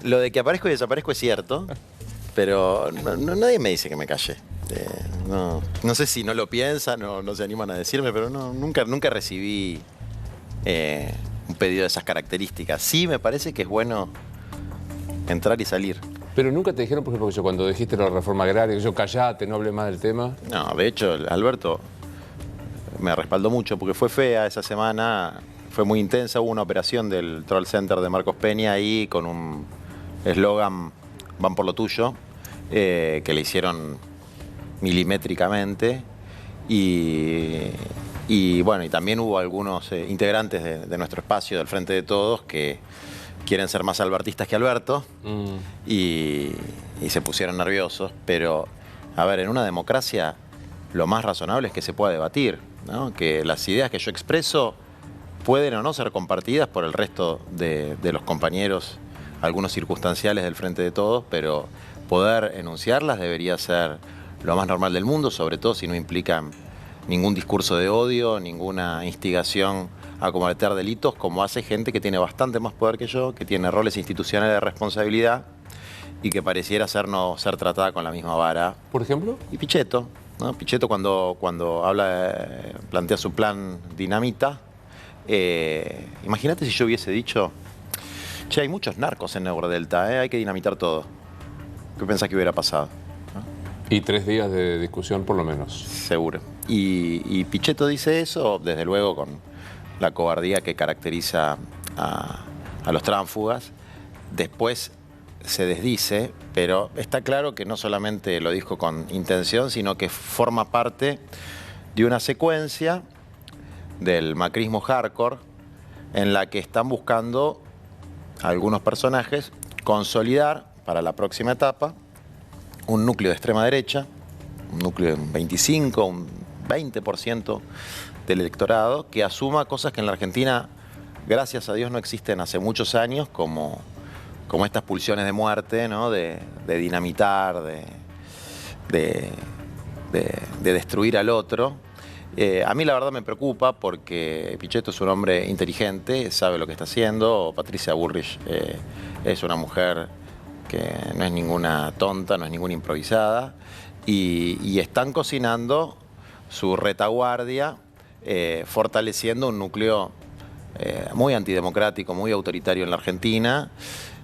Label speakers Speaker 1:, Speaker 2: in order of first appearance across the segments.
Speaker 1: Lo de que aparezco y desaparezco es cierto, pero nadie me dice que me callé. No sé si no lo piensan o no se animan a decirme, pero nunca recibí un pedido de esas características. Sí me parece que es bueno entrar y salir.
Speaker 2: Pero nunca te dijeron, por ejemplo, que yo cuando dijiste la reforma agraria, que yo callate, no hable más del tema.
Speaker 1: No, de hecho, Alberto me respaldó mucho porque fue fea esa semana, fue muy intensa. Hubo una operación del Troll Center de Marcos Peña ahí con un eslogan, van por lo tuyo, que le hicieron milimétricamente. Y bueno, y también hubo algunos integrantes de nuestro espacio, del Frente de Todos, que quieren ser más albertistas que Alberto y se pusieron nerviosos. Pero, a ver, en una democracia lo más razonable es que se pueda debatir, ¿no? Que las ideas que yo expreso pueden o no ser compartidas por el resto de los compañeros, algunos circunstanciales del Frente de Todos, pero poder enunciarlas debería ser lo más normal del mundo, sobre todo si no implican ningún discurso de odio, ninguna instigación a cometer delitos, como hace gente que tiene bastante más poder que yo, que tiene roles institucionales de responsabilidad y que pareciera no ser tratada con la misma vara.
Speaker 2: ¿Por ejemplo?
Speaker 1: Y Pichetto, ¿no? Pichetto cuando habla, plantea su plan dinamita, imagínate si yo hubiese dicho, che, hay muchos narcos en Neurodelta, hay que dinamitar todo. ¿Qué pensás que hubiera pasado?
Speaker 2: Y 3 días de discusión por lo menos.
Speaker 1: Seguro. Y Pichetto dice eso, desde luego, con la cobardía que caracteriza a los tránsfugas. Después se desdice, pero está claro que no solamente lo dijo con intención, sino que forma parte de una secuencia del macrismo hardcore en la que están buscando algunos personajes consolidar para la próxima etapa un núcleo de extrema derecha, un núcleo de un 25, un 20% del electorado, que asuma cosas que en la Argentina, gracias a Dios, no existen hace muchos años, como estas pulsiones de muerte, ¿no? de dinamitar, de destruir al otro. A mí la verdad me preocupa porque Pichetto es un hombre inteligente, sabe lo que está haciendo. Patricia Bullrich es una mujer que no es ninguna tonta, no es ninguna improvisada, y están cocinando su retaguardia, fortaleciendo un núcleo muy antidemocrático, muy autoritario en la Argentina,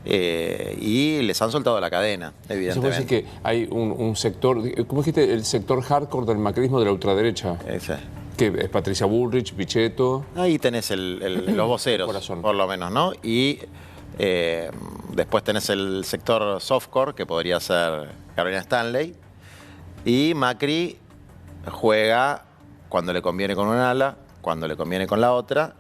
Speaker 1: y les han soltado la cadena, evidentemente.
Speaker 2: ¿Se puede decir que hay un sector, ¿cómo dijiste? El sector hardcore del macrismo de la ultraderecha?
Speaker 1: Ese.
Speaker 2: Que es Patricia Bullrich, Pichetto.
Speaker 1: Ahí tenés los voceros, por lo menos, ¿no? Y después tenés el sector softcore, que podría ser Carolina Stanley. Y Macri juega cuando le conviene con un ala, cuando le conviene con la otra,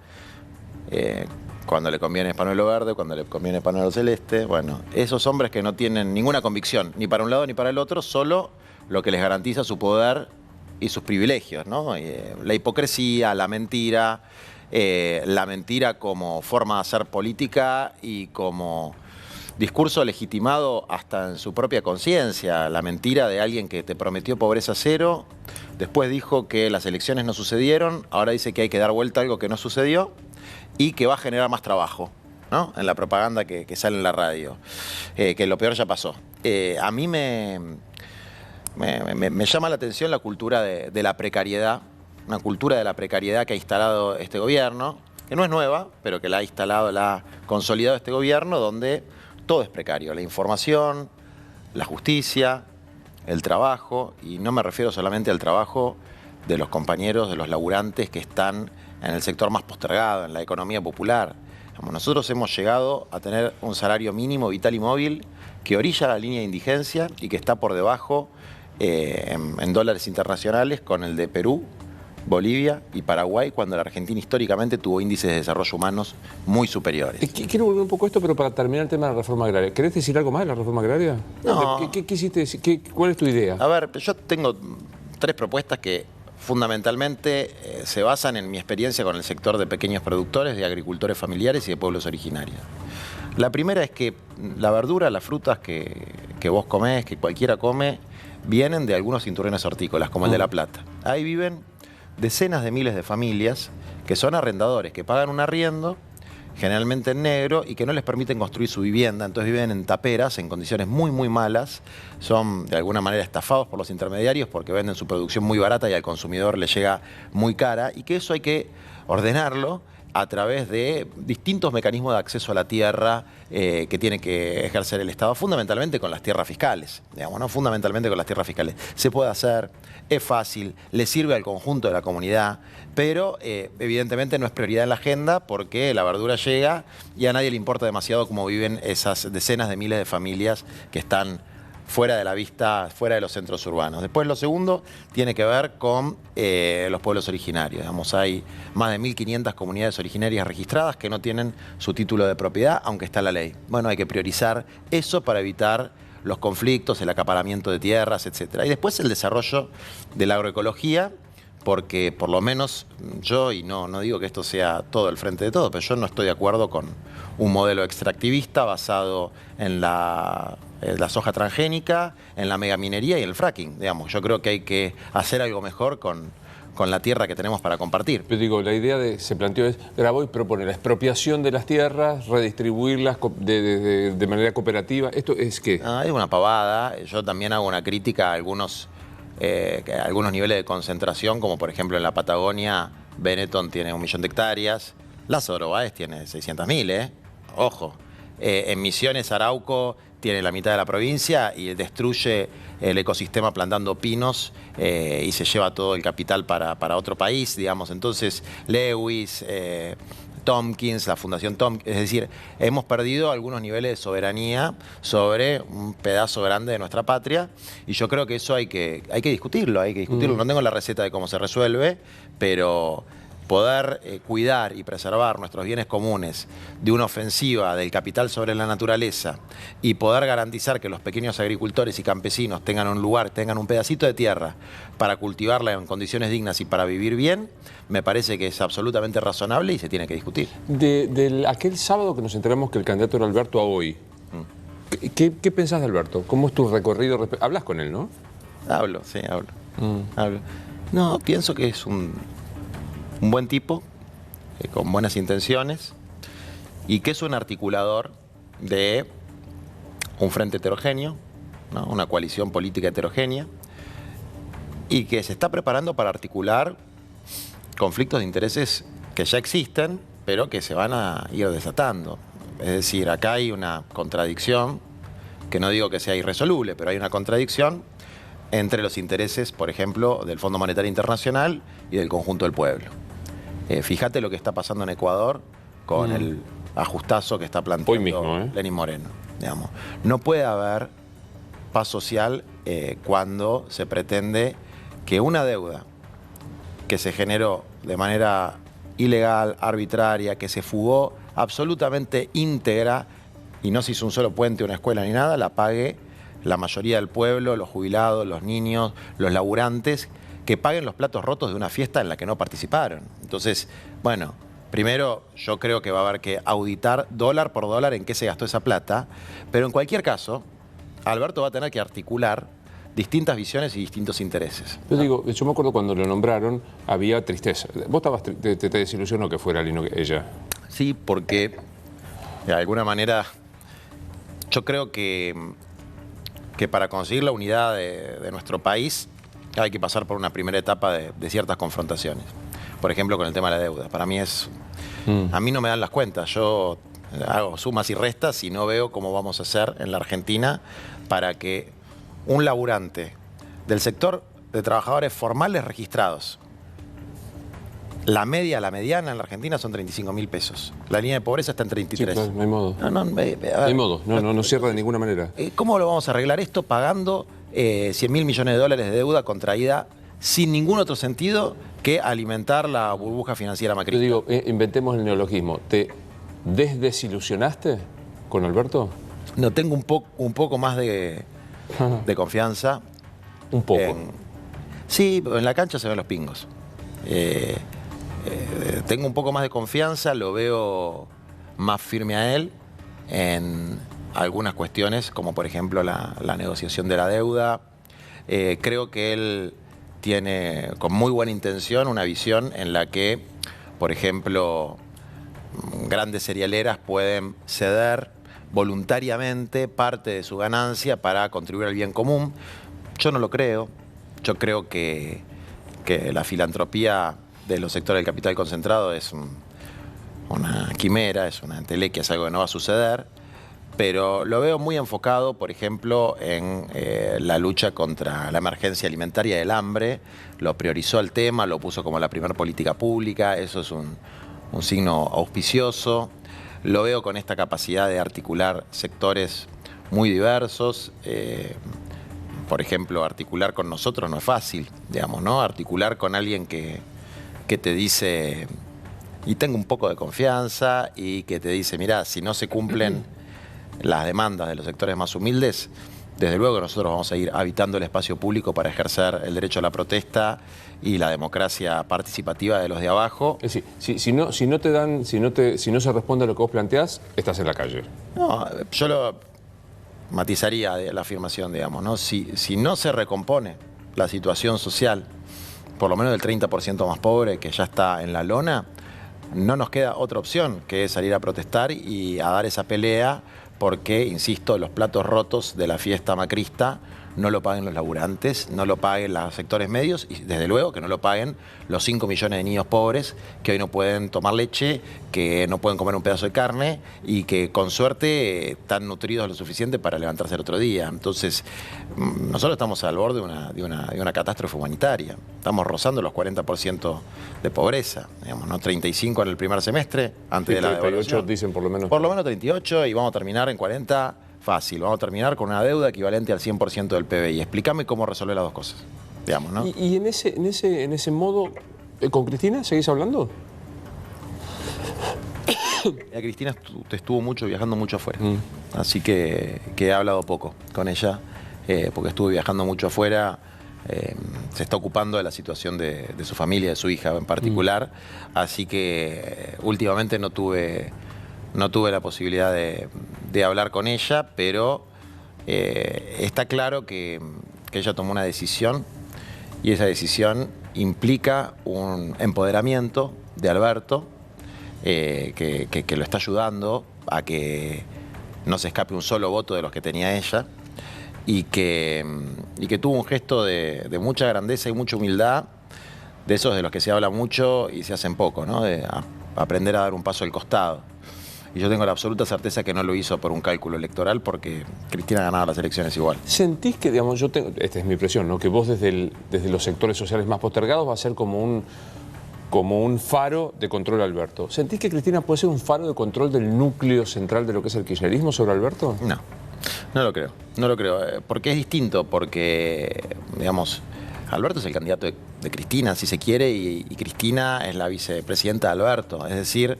Speaker 1: cuando le conviene panuelo verde, cuando le conviene panuelo celeste. Bueno, esos hombres que no tienen ninguna convicción, ni para un lado ni para el otro, solo lo que les garantiza su poder y sus privilegios, ¿no? La hipocresía, la mentira como forma de hacer política y como discurso legitimado hasta en su propia conciencia. La mentira de alguien que te prometió pobreza cero, después dijo que las elecciones no sucedieron, ahora dice que hay que dar vuelta a algo que no sucedió y que va a generar más trabajo, ¿no? En la propaganda que sale en la radio, que lo peor ya pasó. A mí me llama la atención la cultura de la precariedad, una cultura de la precariedad que ha instalado este gobierno, que no es nueva, pero que la ha instalado, la ha consolidado este gobierno, donde todo es precario: la información, la justicia, el trabajo, y no me refiero solamente al trabajo de los compañeros, de los laburantes que están en el sector más postergado, en la economía popular. Nosotros hemos llegado a tener un salario mínimo vital y móvil que orilla la línea de indigencia y que está por debajo en dólares internacionales con el de Perú, Bolivia y Paraguay, cuando la Argentina históricamente tuvo índices de desarrollo humanos muy superiores.
Speaker 2: Quiero volver un poco a esto, pero para terminar el tema de la reforma agraria. ¿Querés decir algo más de la reforma agraria?
Speaker 1: No.
Speaker 2: ¿Qué quisiste decir? ¿Cuál es tu idea?
Speaker 1: A ver, yo tengo 3 propuestas que fundamentalmente se basan en mi experiencia con el sector de pequeños productores, de agricultores familiares y de pueblos originarios. La primera es que la verdura, las frutas que vos comés, que cualquiera come, vienen de algunos cinturones hortícolas, como el de La Plata. Ahí viven decenas de miles de familias que son arrendadores, que pagan un arriendo, generalmente en negro, y que no les permiten construir su vivienda. Entonces viven en taperas, en condiciones muy, muy malas. Son de alguna manera estafados por los intermediarios porque venden su producción muy barata y al consumidor le llega muy cara. Y que eso hay que ordenarlo a través de distintos mecanismos de acceso a la tierra que tiene que ejercer el Estado, fundamentalmente con las tierras fiscales, digamos, ¿no? Fundamentalmente con las tierras fiscales. Se puede hacer, es fácil, le sirve al conjunto de la comunidad, pero evidentemente no es prioridad en la agenda porque la verdura llega y a nadie le importa demasiado cómo viven esas decenas de miles de familias que están fuera de la vista, fuera de los centros urbanos. Después lo segundo tiene que ver con los pueblos originarios. Digamos, hay más de 1.500 comunidades originarias registradas que no tienen su título de propiedad, aunque está la ley. Bueno, hay que priorizar eso para evitar los conflictos, el acaparamiento de tierras, etc. Y después el desarrollo de la agroecología, porque por lo menos yo, y no digo que esto sea todo el frente de todo, pero yo no estoy de acuerdo con un modelo extractivista basado en la soja transgénica, en la megaminería y el fracking. Digamos, yo creo que hay que hacer algo mejor con la tierra que tenemos para compartir.
Speaker 2: Pero digo, la idea se planteó es, Grabois propone la expropiación de las tierras, redistribuirlas de manera cooperativa. ¿Esto es qué?
Speaker 1: Es una pavada. Yo también hago una crítica a algunos niveles de concentración, como por ejemplo en la Patagonia, Benetton tiene 1 millón de hectáreas, Lázaro Báez tiene 600.000, ojo. En Misiones, Arauco tiene la mitad de la provincia y destruye el ecosistema plantando pinos y se lleva todo el capital para otro país, digamos. Entonces, Lewis, Tompkins, la Fundación Tompkins, es decir, hemos perdido algunos niveles de soberanía sobre un pedazo grande de nuestra patria y yo creo que eso hay que discutirlo, No tengo la receta de cómo se resuelve, pero poder cuidar y preservar nuestros bienes comunes de una ofensiva del capital sobre la naturaleza y poder garantizar que los pequeños agricultores y campesinos tengan un lugar, tengan un pedacito de tierra para cultivarla en condiciones dignas y para vivir bien, me parece que es absolutamente razonable y se tiene que discutir.
Speaker 2: Aquel sábado que nos enteramos que el candidato era Alberto Aoy, ¿qué pensás de Alberto? ¿Cómo es tu recorrido? ¿Hablas con él, no?
Speaker 1: Hablo. Hablo. No, pienso que es un buen tipo, con buenas intenciones, y que es un articulador de un frente heterogéneo, ¿no? Una coalición política heterogénea, y que se está preparando para articular conflictos de intereses que ya existen, pero que se van a ir desatando. Es decir, acá hay una contradicción, que no digo que sea irresoluble, pero hay una contradicción entre los intereses, por ejemplo, del Fondo Monetario Internacional y del conjunto del pueblo. Fíjate lo que está pasando en Ecuador con el ajustazo que está planteando
Speaker 2: hoy mismo,
Speaker 1: Lenín Moreno. Digamos. No puede haber paz social cuando se pretende que una deuda que se generó de manera ilegal, arbitraria, que se fugó absolutamente íntegra y no se hizo un solo puente, una escuela ni nada, la pague la mayoría del pueblo, los jubilados, los niños, los laburantes, que paguen los platos rotos de una fiesta en la que no participaron. Entonces, bueno, primero yo creo que va a haber que auditar dólar por dólar en qué se gastó esa plata, pero en cualquier caso, Alberto va a tener que articular distintas visiones y distintos intereses.
Speaker 2: Yo digo, yo me acuerdo cuando lo nombraron, había tristeza. ¿Vos te desilusionó que fuera Lino ella?
Speaker 1: Sí, porque de alguna manera yo creo que para conseguir la unidad de nuestro país hay que pasar por una primera etapa de ciertas confrontaciones. Por ejemplo, con el tema de la deuda. Para mí a mí no me dan las cuentas. Yo hago sumas y restas y no veo cómo vamos a hacer en la Argentina para que un laburante del sector de trabajadores formales registrados, la mediana en la Argentina son 35.000 pesos. La línea de pobreza está en 33.
Speaker 2: Sí, claro, no hay modo.
Speaker 1: No
Speaker 2: hay modo. No cierra de ninguna manera.
Speaker 1: ¿Cómo lo vamos a arreglar esto pagando 100.000 millones de dólares de deuda contraída sin ningún otro sentido que alimentar la burbuja financiera macrista?
Speaker 2: Yo digo, inventemos el neologismo. ¿Te desdesilusionaste con Alberto?
Speaker 1: No, tengo un poco más de confianza.
Speaker 2: Un poco.
Speaker 1: Sí, en la cancha se ven los pingos. Tengo un poco más de confianza, lo veo más firme a él en algunas cuestiones, como por ejemplo la negociación de la deuda. Creo que él tiene, con muy buena intención, una visión en la que, por ejemplo, grandes cerealeras pueden ceder voluntariamente parte de su ganancia para contribuir al bien común. Yo no lo creo. Yo creo que la filantropía de los sectores del capital concentrado es una quimera, es una entelequia, es algo que no va a suceder, pero lo veo muy enfocado, por ejemplo, en la lucha contra la emergencia alimentaria del hambre. Lo priorizó el tema, lo puso como la primera política pública, eso es un signo auspicioso. Lo veo con esta capacidad de articular sectores muy diversos. Por ejemplo, articular con nosotros no es fácil, digamos, ¿no? Articular con alguien que te dice, y tengo un poco de confianza, y que te dice, mirá, si no se cumplen las demandas de los sectores más humildes, desde luego nosotros vamos a ir habitando el espacio público para ejercer el derecho a la protesta y la democracia participativa de los de abajo.
Speaker 2: Es decir, si no se responde a lo que vos planteás, estás en la calle.
Speaker 1: No, yo lo matizaría de la afirmación, digamos, ¿no? Si no se recompone la situación social, por lo menos del 30% más pobre que ya está en la lona, no nos queda otra opción que salir a protestar y a dar esa pelea, porque, insisto, los platos rotos de la fiesta macrista no lo paguen los laburantes, no lo paguen los sectores medios y, desde luego, que no lo paguen los 5 millones de niños pobres que hoy no pueden tomar leche, que no pueden comer un pedazo de carne y que, con suerte, están nutridos lo suficiente para levantarse el otro día. Entonces, nosotros estamos al borde de una catástrofe humanitaria. Estamos rozando los 40% de pobreza, digamos, ¿no? 35 en el primer semestre, antes de la devaluación.
Speaker 2: 38 dicen por lo menos.
Speaker 1: Por lo menos 38, y vamos a terminar en 40. Fácil, vamos a terminar con una deuda equivalente al 100% del PBI. Explícame cómo resolver las dos cosas, digamos, ¿no?
Speaker 2: ¿Y en ese modo, con Cristina seguís hablando?
Speaker 1: Cristina estuvo viajando mucho afuera, así que he hablado poco con ella, porque estuvo viajando mucho afuera. Se está ocupando de la situación de su familia, de su hija en particular, así que últimamente no tuve la posibilidad de hablar con ella, pero está claro que ella tomó una decisión, y esa decisión implica un empoderamiento de Alberto, que lo está ayudando a que no se escape un solo voto de los que tenía ella, y que tuvo un gesto de mucha grandeza y mucha humildad, de esos de los que se habla mucho y se hacen poco, ¿no? De aprender a dar un paso al costado. Y yo tengo la absoluta certeza que no lo hizo por un cálculo electoral, porque Cristina ganaba las elecciones igual.
Speaker 2: ¿Sentís que, digamos, esta es mi impresión, ¿no? Que vos desde los sectores sociales más postergados va a ser como un faro de control a Alberto? ¿Sentís que Cristina puede ser un faro de control del núcleo central de lo que es el kirchnerismo sobre Alberto?
Speaker 1: No lo creo. No lo creo. Porque es distinto, porque, digamos, Alberto es el candidato de Cristina, si se quiere, y Cristina es la vicepresidenta de Alberto. Es decir,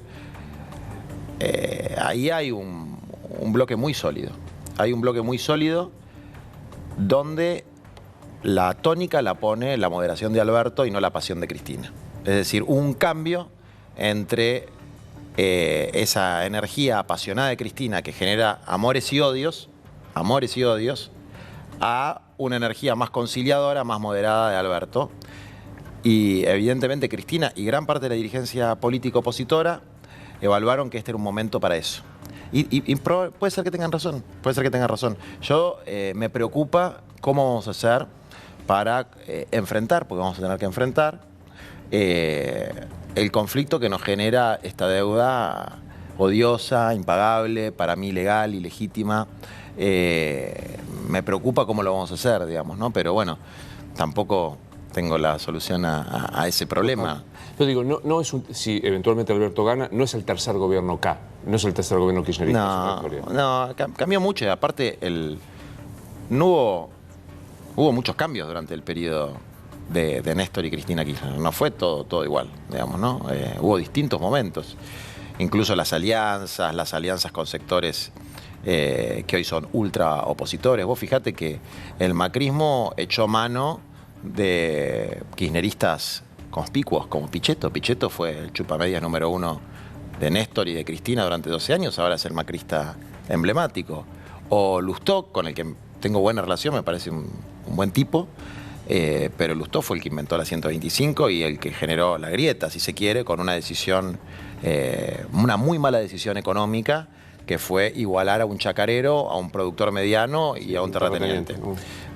Speaker 1: ahí hay un bloque muy sólido. Hay un bloque muy sólido donde la tónica la pone la moderación de Alberto y no la pasión de Cristina. Es decir, un cambio entre esa energía apasionada de Cristina, que genera amores y odios, a una energía más conciliadora, más moderada de Alberto. Y evidentemente Cristina y gran parte de la dirigencia política opositora evaluaron que este era un momento para eso. Y puede ser que tengan razón, Yo me preocupa cómo vamos a hacer para enfrentar, porque vamos a tener que enfrentar el conflicto que nos genera esta deuda odiosa, impagable, para mí ilegal, ilegítima. Me preocupa cómo lo vamos a hacer, digamos, ¿no? Pero bueno, tampoco tengo la solución a ese problema.
Speaker 2: Yo digo, no es si eventualmente Alberto gana, no es el tercer gobierno K, no es el tercer gobierno kirchnerista.
Speaker 1: No, cambió mucho, y aparte hubo muchos cambios durante el periodo de Néstor y Cristina Kirchner. No fue todo igual, digamos, ¿no? Hubo distintos momentos, incluso las alianzas con sectores que hoy son ultra opositores. Vos fijate que el macrismo echó mano de kirchneristas conspicuos como Pichetto. Pichetto fue el chupamedias número 1 de Néstor y de Cristina durante 12 años, ahora es el macrista emblemático. O Lustó, con el que tengo buena relación, me parece un buen tipo, Pero Lustó fue el que inventó la 125 y el que generó la grieta, si se quiere, con una decisión, una muy mala decisión económica, que fue igualar a un chacarero, a un productor mediano y a un terrateniente.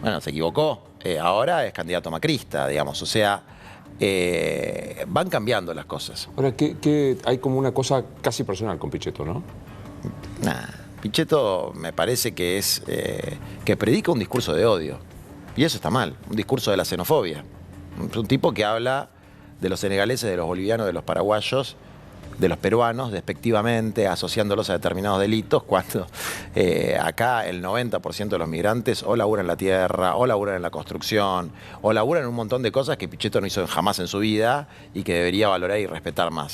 Speaker 1: Bueno, se equivocó. Ahora es candidato macrista, digamos. O sea, van cambiando las cosas.
Speaker 2: Ahora, hay como una cosa casi personal con Pichetto, ¿no?
Speaker 1: Nah, Pichetto me parece que es que predica un discurso de odio. Y eso está mal, un discurso de la xenofobia. Es un tipo que habla de los senegaleses, de los bolivianos, de los paraguayos, de los peruanos, despectivamente, asociándolos a determinados delitos, cuando acá el 90% de los migrantes o laburan en la tierra, o laburan en la construcción, o laburan en un montón de cosas que Pichetto no hizo jamás en su vida y que debería valorar y respetar más.